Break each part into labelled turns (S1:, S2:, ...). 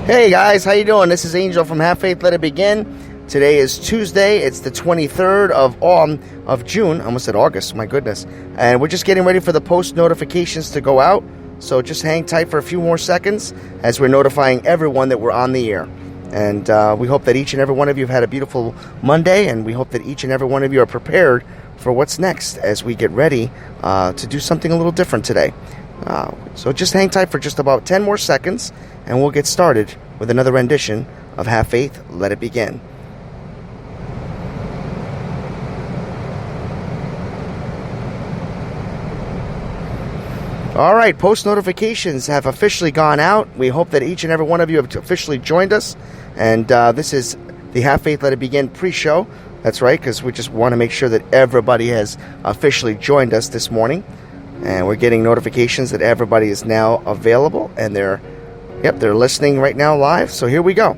S1: Hey guys, how you doing? This is Angel from Have Faith, Let It Begin. Today is Tuesday. It's the 23rd of June. I almost said August, my goodness. And we're just getting ready for the post notifications to go out. So just hang tight for a few more seconds as we're notifying everyone that we're on the air. And we hope that each and every one of you have had a beautiful Monday, and we hope that each and every one of you are prepared for what's next as we get ready to do something a little different today. So just hang tight for just about 10 more seconds, and we'll get started with another rendition of Have Faith, Let It Begin. All right, post notifications have officially gone out. We hope that each and every one of you have officially joined us. And this is the Have Faith, Let It Begin pre-show. That's right, because we just want to make sure that everybody has officially joined us this morning. And we're getting notifications that everybody is now available, and they're listening right now live. So here we go.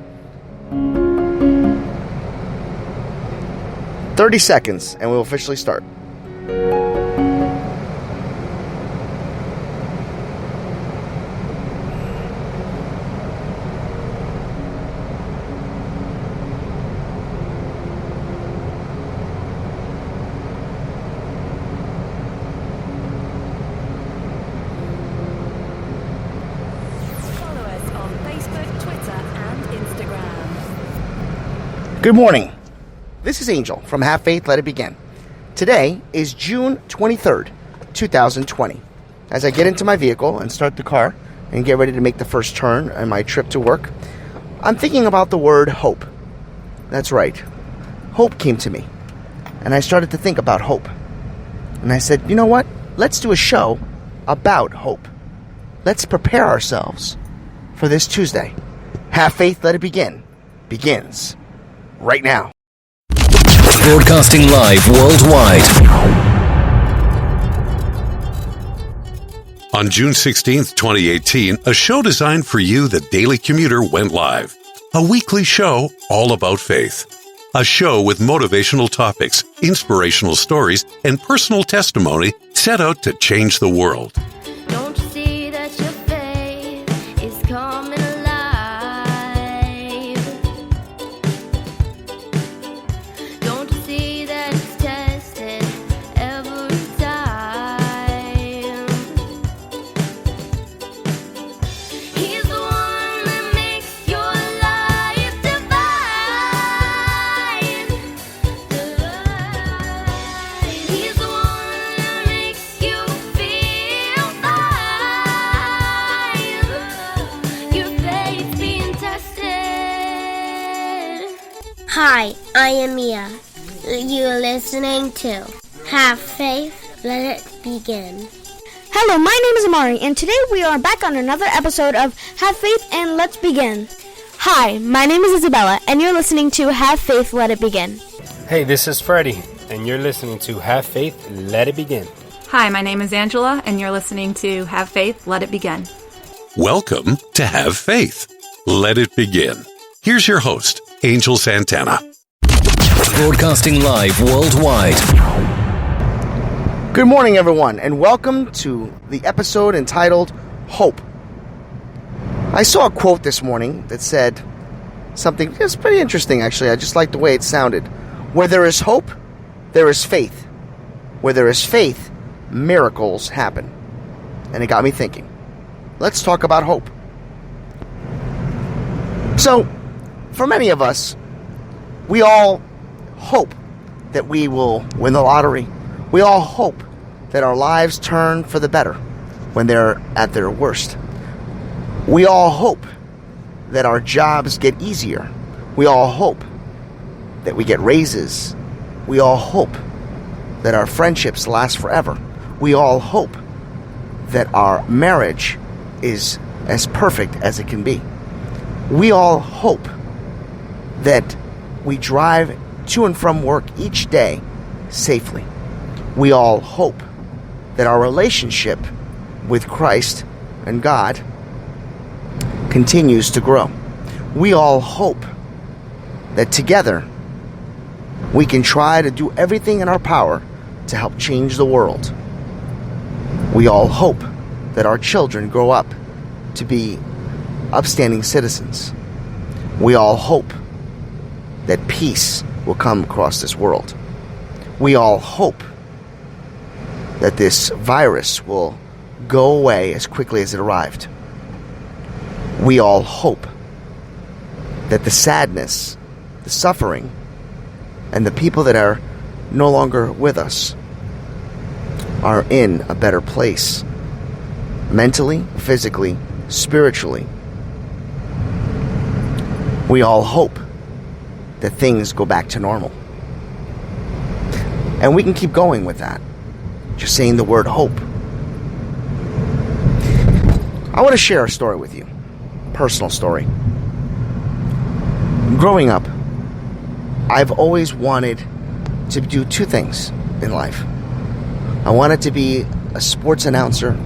S1: 30 seconds, and we'll officially start. Good morning. This is Angel from Have Faith, Let It Begin. Today is June 23rd, 2020. As I get into my vehicle and start the car and get ready to make the first turn on my trip to work, I'm thinking about the word hope. That's right. Hope came to me. And I started to think about hope. And I said, you know what? Let's do a show about hope. Let's prepare ourselves for this Tuesday. Have Faith, Let It Begin begins right now.
S2: Broadcasting live worldwide.
S3: On June 16th, 2018, a show designed for you, the Daily Commuter, went live. A weekly show all about faith. A show with motivational topics, inspirational stories, and personal testimony set out to change the world.
S4: Don't you see that your faith is coming alive? Don't you see that it's tested every time? He's the one that makes your life divine. He's the one that makes you feel fine. Your faith's being tested.
S5: Hi, I am Mia. You're listening to Have Faith, Let It Begin.
S6: Hello, my name is Amari, and today we are back on another episode of Have Faith and Let's Begin. Hi, my name is Isabella, and you're listening to Have Faith, Let It Begin.
S7: Hey, this is Freddie, and you're listening to Have Faith, Let It Begin.
S8: Hi, my name is Angela, and you're listening to Have Faith, Let It Begin.
S3: Welcome to Have Faith. Let it begin. Here's your host, Angel Santana.
S2: Broadcasting live worldwide.
S1: Good morning, everyone, and welcome to the episode entitled Hope. I saw a quote this morning that said something that's pretty interesting, actually. I just like the way it sounded. Where there is hope, there is faith. Where there is faith, miracles happen. And it got me thinking. Let's talk about hope. So, for many of us, we all hope that we will win the lottery. We all hope that our lives turn for the better when they're at their worst. We all hope that our jobs get easier. We all hope that we get raises. We all hope that our friendships last forever. We all hope that our marriage is as perfect as it can be. We all hope that we drive to and from work each day safely. We all hope that our relationship with Christ and God continues to grow. We all hope that together we can try to do everything in our power to help change the world. We all hope that our children grow up to be upstanding citizens. We all hope that peace will come across this world. We all hope that this virus will go away as quickly as it arrived. We all hope that the sadness, the suffering, and the people that are no longer with us are in a better place, mentally, physically, spiritually. We all hope that things go back to normal. And we can keep going with that, just saying the word hope. I want to share a story with you, personal story. Growing up, I've always wanted to do two things in life. I wanted to be a sports announcer.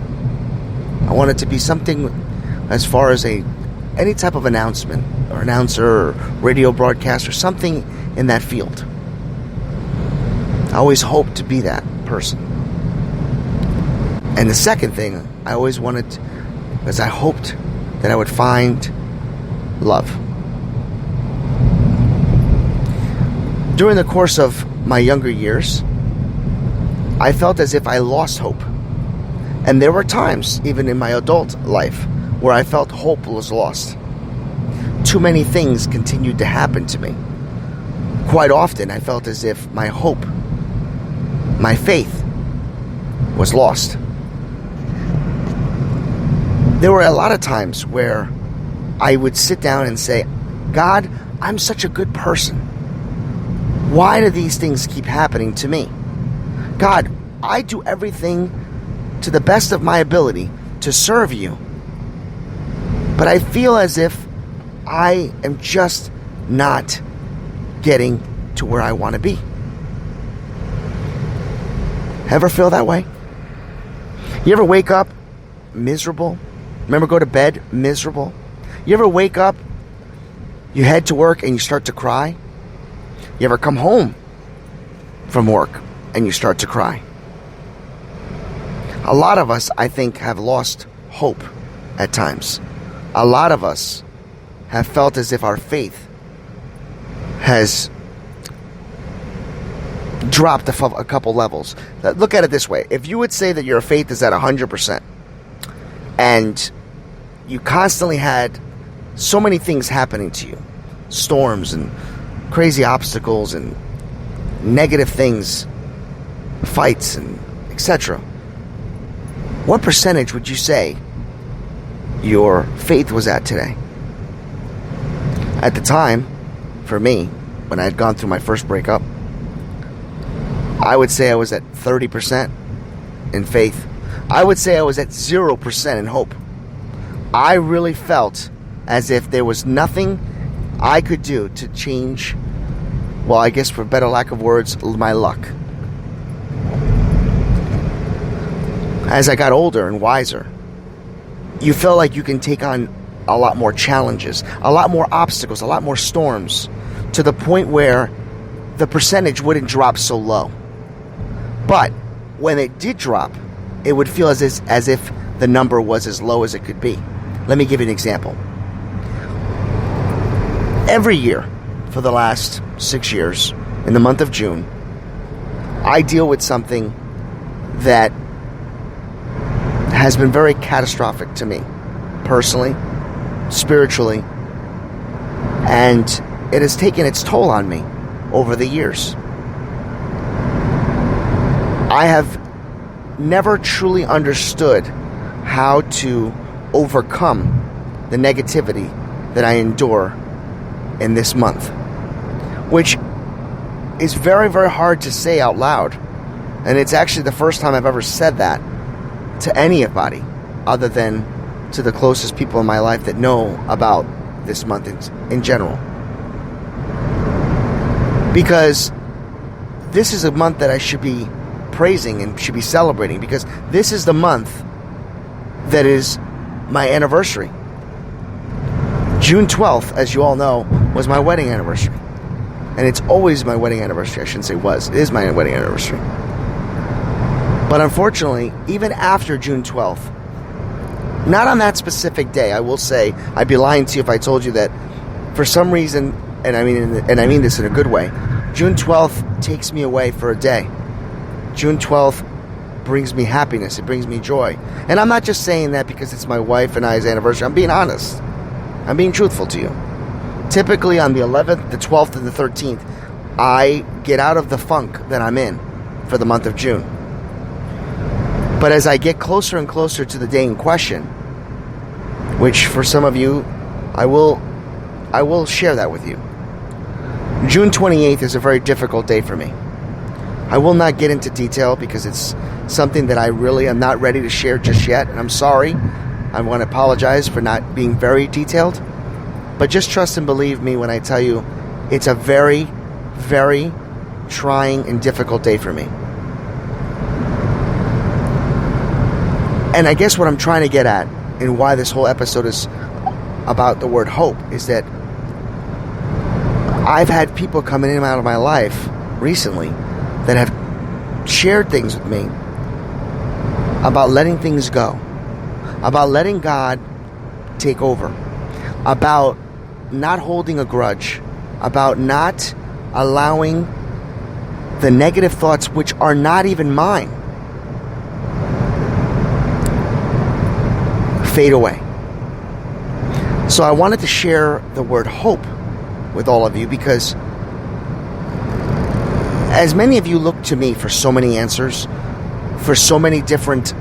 S1: I wanted to be something as far as any type of announcement or announcer or radio broadcaster, something in that field. I always hoped to be that person. And the second thing I always wanted was I hoped that I would find love. During the course of my younger years, I felt as if I lost hope. And there were times, even in my adult life, where I felt hope was lost. Too many things continued to happen to me. Quite often, I felt as if my hope, my faith, was lost. There were a lot of times where I would sit down and say, God, I'm such a good person. Why do these things keep happening to me? God, I do everything to the best of my ability to serve you. But I feel as if I am just not getting to where I want to be. Ever feel that way? You ever wake up miserable? Remember, go to bed miserable? You ever wake up, you head to work and you start to cry? You ever come home from work and you start to cry? A lot of us, I think, have lost hope at times. A lot of us have felt as if our faith has dropped a couple levels. Look at it this way. If you would say that your faith is at 100% and you constantly had so many things happening to you, storms and crazy obstacles and negative things, fights and etc., what percentage would you say your faith was at today? At the time, for me, when I had gone through my first breakup, I would say I was at 30% in faith. I would say I was at 0% in hope. I really felt as if there was nothing I could do to change, well, I guess for better lack of words, my luck. As I got older and wiser, you feel like you can take on a lot more challenges, a lot more obstacles, a lot more storms, to the point where the percentage wouldn't drop so low. But when it did drop, it would feel as if the number was as low as it could be. Let me give you an example. Every year for the last 6 years, in the month of June, I deal with something that has been very catastrophic to me, personally, spiritually, and it has taken its toll on me over the years. I have never truly understood how to overcome the negativity that I endure in this month, which is very, very hard to say out loud. And it's actually the first time I've ever said that to anybody other than to the closest people in my life that know about this month in general. Because this is a month that I should be praising and should be celebrating, because this is the month that is my anniversary. June 12th, as you all know, was my wedding anniversary. And it's always my wedding anniversary. I shouldn't say was. It is my wedding anniversary. But unfortunately, even after June 12th, not on that specific day, I will say, I'd be lying to you if I told you that for some reason, and I mean this in a good way, June 12th takes me away for a day. June 12th brings me happiness. It brings me joy. And I'm not just saying that because it's my wife and I's anniversary. I'm being honest. I'm being truthful to you. Typically on the 11th, the 12th, and the 13th, I get out of the funk that I'm in for the month of June. But as I get closer and closer to the day in question, which for some of you, I will share that with you. June 28th is a very difficult day for me. I will not get into detail because it's something that I really am not ready to share just yet, and I'm sorry. I want to apologize for not being very detailed, but just trust and believe me when I tell you it's a very, very trying and difficult day for me. And I guess what I'm trying to get at, and why this whole episode is about the word hope, is that I've had people coming in and out of my life recently that have shared things with me about letting things go, about letting God take over, about not holding a grudge, about not allowing the negative thoughts, which are not even mine, fade away. So I wanted to share the word hope with all of you because as many of you look to me for so many answers, for so many different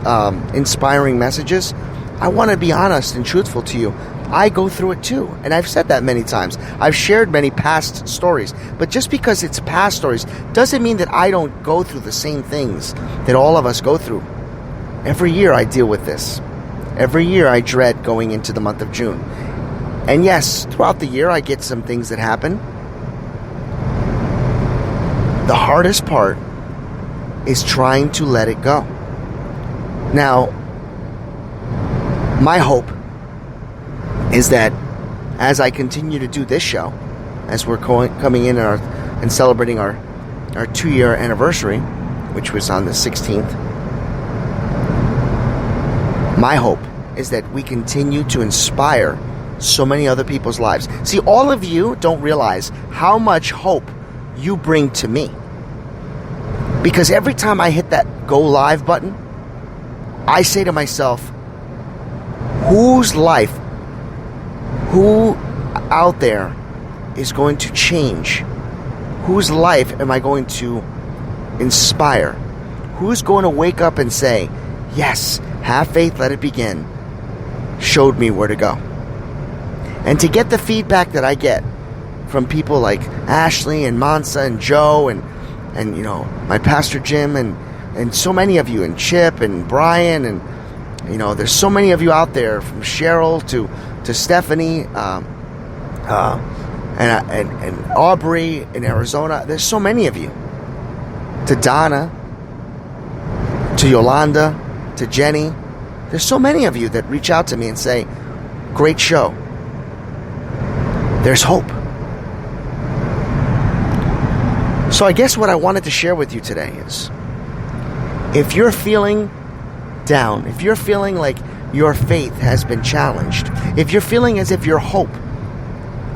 S1: inspiring messages, I want to be honest and truthful to you. I go through it too, and I've said that many times. I've shared many past stories, but just because it's past stories doesn't mean that I don't go through the same things that all of us go through. Every year I deal with this. Every year I dread going into the month of June. And yes, throughout the year I get some things that happen. The hardest part is trying to let it go. Now, my hope is that as I continue to do this show, as we're coming in and celebrating our 2-year anniversary, which was on the 16th, my hope is that we continue to inspire so many other people's lives. See, all of you don't realize how much hope you bring to me. Because every time I hit that go live button, I say to myself, whose life, who out there is going to change? Whose life am I going to inspire? Who's going to wake up and say, yes, have faith, let it begin, showed me where to go? And to get the feedback that I get from people like Ashley and Mansa and Joe and you know, my pastor Jim and so many of you, and Chip and Brian, and you know, there's so many of you out there, from Cheryl to Stephanie and Aubrey in Arizona. There's so many of you. To Donna, to Yolanda, to Jenny. There's so many of you that reach out to me and say, great show. There's hope. So I guess what I wanted to share with you today is, if you're feeling down, if you're feeling like your faith has been challenged, if you're feeling as if your hope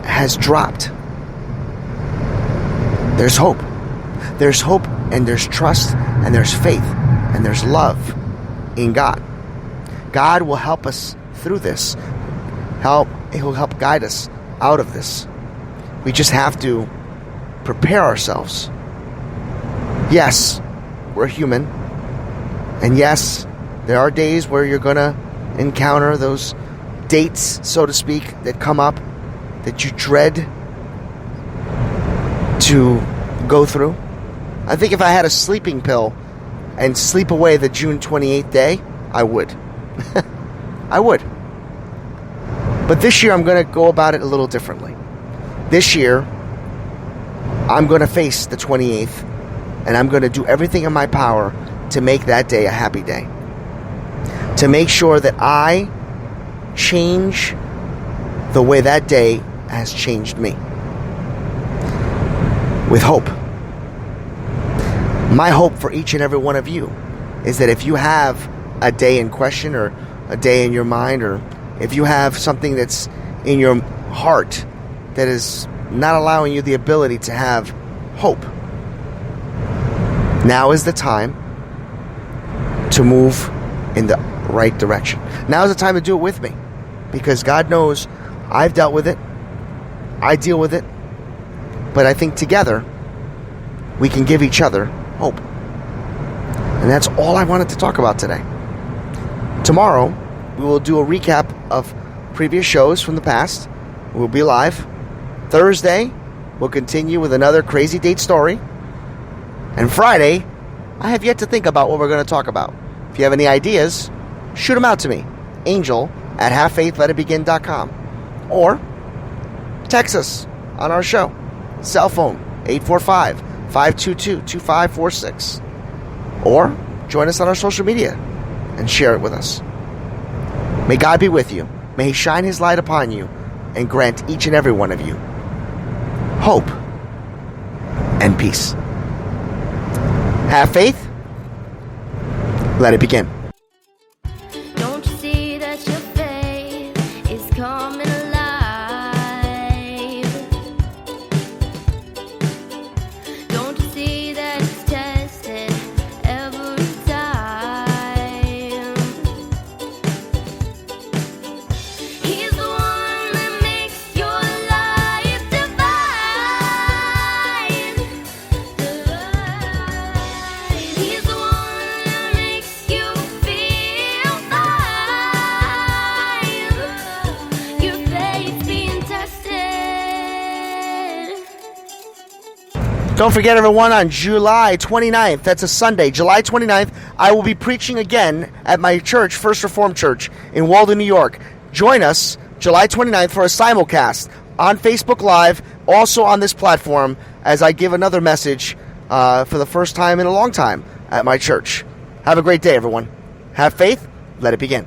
S1: has dropped, there's hope. There's hope, and there's trust, and there's faith, and there's love in God. God will help us through this. He'll help guide us out of this. We just have to prepare ourselves. Yes, we're human. And yes, there are days where you're going to encounter those dates, so to speak, that come up that you dread to go through. I think if I had a sleeping pill and sleep away the June 28th day, I would. I would. But this year, I'm going to go about it a little differently. This year, I'm going to face the 28th, and I'm going to do everything in my power to make that day a happy day. To make sure that I change the way that day has changed me. With hope. My hope for each and every one of you is that if you have a day in question or a day in your mind, or if you have something that's in your heart that is not allowing you the ability to have hope, now is the time to move in the right direction. Now is the time to do it with me, because God knows I've dealt with it, I deal with it, but I think together we can give each other hope. And that's all I wanted to talk about today. Tomorrow we will do a recap of previous shows from the past. We'll be live. Thursday we'll continue with another crazy date story. And Friday, I have yet to think about what we're going to talk about. If you have any ideas, shoot them out to me. Angel@halffaithletitbegin.com, or text us on our show. Cell phone 845-522-2546. Or join us on our social media and share it with us. May God be with you. May He shine His light upon you and grant each and every one of you hope and peace. Have faith. Let it begin.
S4: Don't you see that your faith is coming alive? Don't you see that it's tested every time? He's the one that makes your life divine. He's the one that makes you feel fine. Your faith's being tested.
S1: Don't forget, everyone, on July 29th, that's a Sunday, July 29th, I will be preaching again at my church, First Reformed Church in Walden, New York. Join us July 29th for a simulcast on Facebook Live, also on this platform, as I give another message for the first time in a long time at my church. Have a great day, everyone. Have faith. Let it begin.